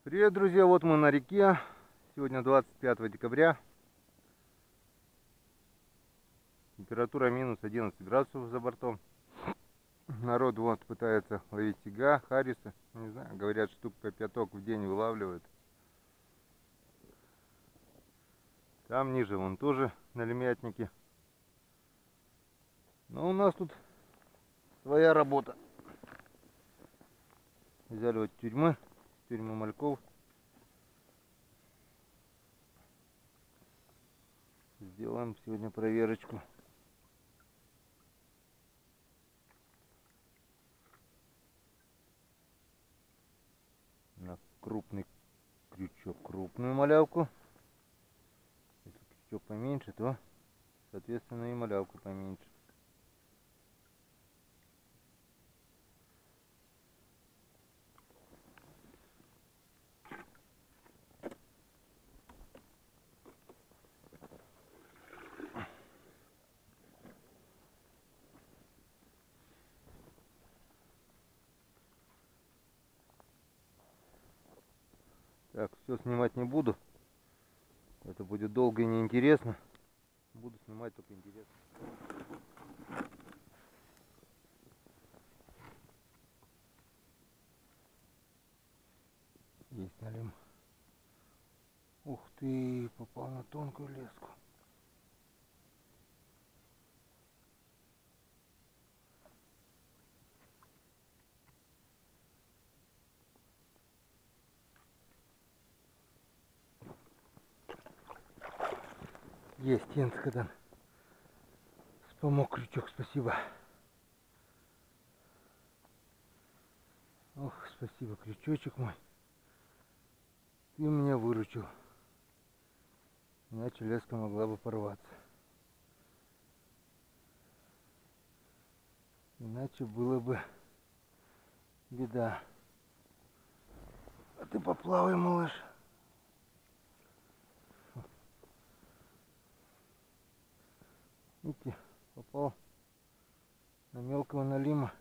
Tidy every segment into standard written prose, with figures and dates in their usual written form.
Привет, друзья! Вот мы на реке. Сегодня 25 декабря. Температура минус 11 градусов за бортом. Народ вот пытается ловить сига, хариса. Не знаю, говорят, штук по 5 в день вылавливают. Там ниже вон тоже налимятники. Но у нас тут своя работа. Взяли вот тюрьмы мальков. Сделаем сегодня проверочку. На крупный крючок крупную малявку. Если крючок поменьше, то соответственно и малявку поменьше. Так, все снимать не буду. Это будет долго и неинтересно. Буду снимать только интересно. Есть налим. Ух ты, попал на тонкую леску. Есть енцкадан. Помог крючок, спасибо. Ох, спасибо, крючочек мой. Ты меня выручил. Иначе леска могла бы порваться. Иначе было бы беда. А ты поплавай, малыш. Видите, попал на мелкого налима.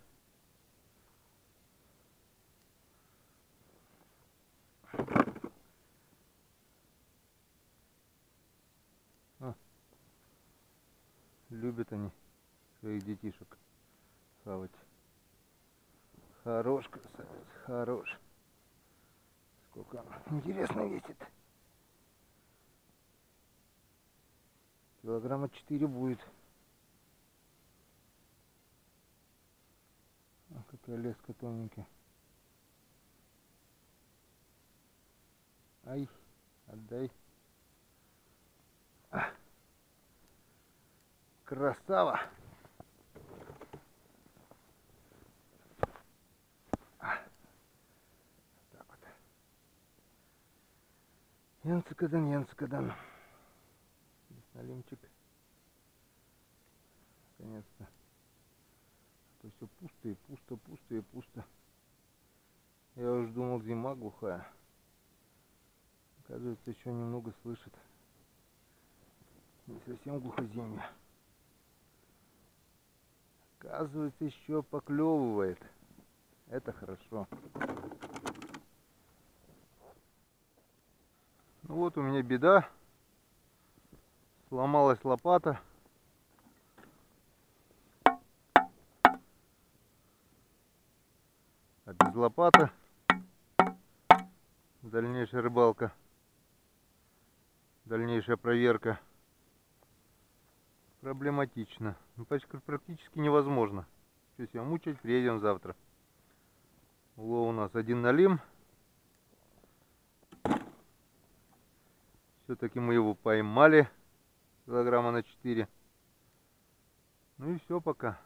Любят они своих детишек хавать. Хорош, красавец, хорош. Сколько она, интересно, весит? Килограмма 4 будет. А какая леска тоненькая. Ай, отдай. Красава! Так вот. Енцкадан. Здесь налимчик. Наконец-то. А то все пусто. Я уж думал, зима глухая. Оказывается, еще немного слышит. Не совсем глухоземье. Оказывается, еще поклевывает. Это хорошо. Ну вот у меня беда. Сломалась лопата. А без лопаты дальнейшая рыбалка, дальнейшая проверка проблематично. Ну, практически невозможно. Сейчас я мучать, приедем завтра. Улов у нас один налим. Все-таки мы его поймали. Килограмма на 4. Ну и все пока.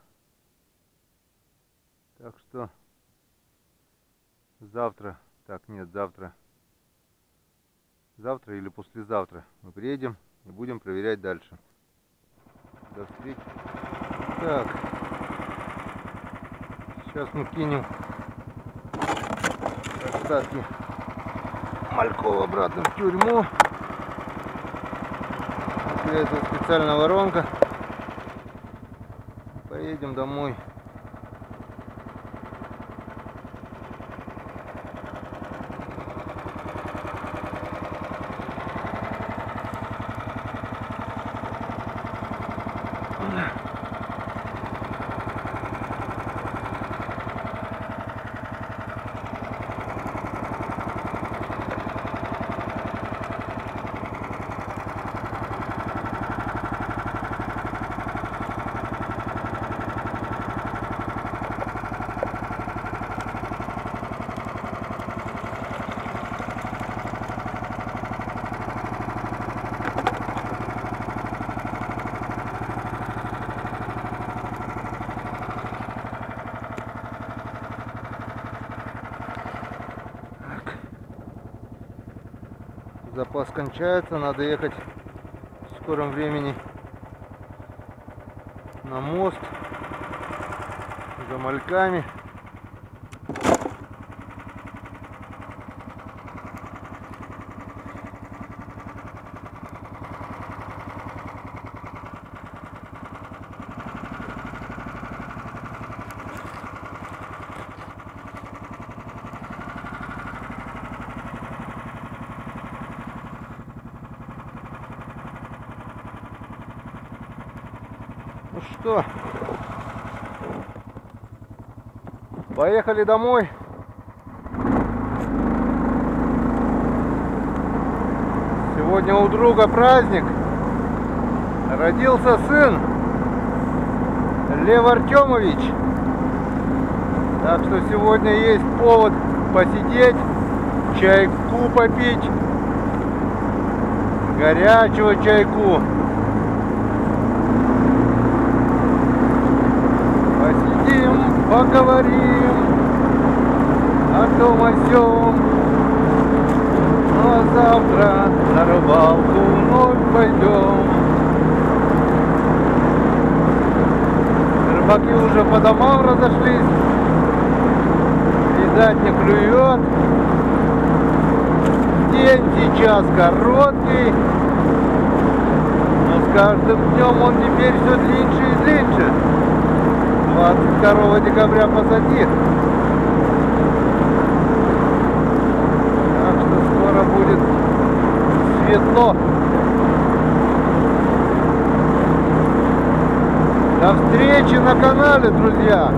Так что завтра, завтра или послезавтра мы приедем и будем проверять дальше. До встречи. Так, сейчас мы кинем остатки мальков обратно в тюрьму. Для этого специальная воронка. Поедем домой. Запас кончается, надо ехать в скором времени на мост за мальками. Ну что, поехали домой. Сегодня у друга праздник. Родился сын Лев Артемович. Так что сегодня есть повод посидеть, чайку попить, горячего чайку. Поговорим о том о сём, ну а завтра на рыбалку вновь пойдем. Рыбаки уже по домам разошлись, видать, не клюет. День сейчас короткий, но с каждым днем он теперь все длиннее и длиннее. 22 декабря позади. Так что скоро будет светло. До встречи на канале, друзья!